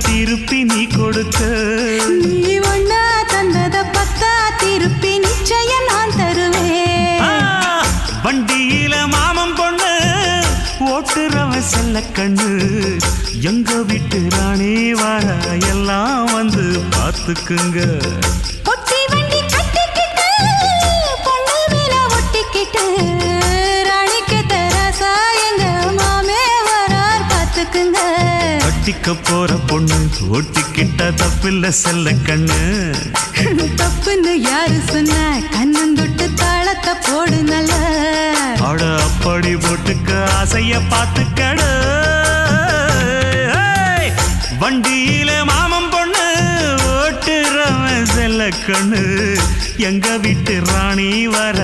திருப்பி நீ கொடுக்க நீ ஒண்ணா தந்தத பத்தா திருப்பி நிச்சயம் நான் தருவேன் வண்டியில மாமன் பொண்ணு ஓட்டுறவன் செல்ல கண்ணு எங்க வீட்டு ராணி வர எல்லாம் வந்து பார்த்துக்குங்க ஒட்டி வண்டி கட்டிக்கிட்டு பொண்ணு மேல ஒட்டிக்கிட்டு ராணிக்கு தராசா எங்க மாமே வரார் பார்த்துக்குங்க ஒட்டிக்க போற பொண்ணு ஒட்டிக்கிட்ட தப்பில்ல செல்ல கண்ணு தப்புன்னு யாரு சொன்ன கண்ணந்தொட்டு தாளத்தை போடு நல்ல அட அப்படி போட்டுக்க ஆசைய பார்த்துக்கடு வண்டியில மாமன் பொண்ணு ஓட்டுறவன் செல்ல கண்ணு எங்க வீட்டு ராணி வர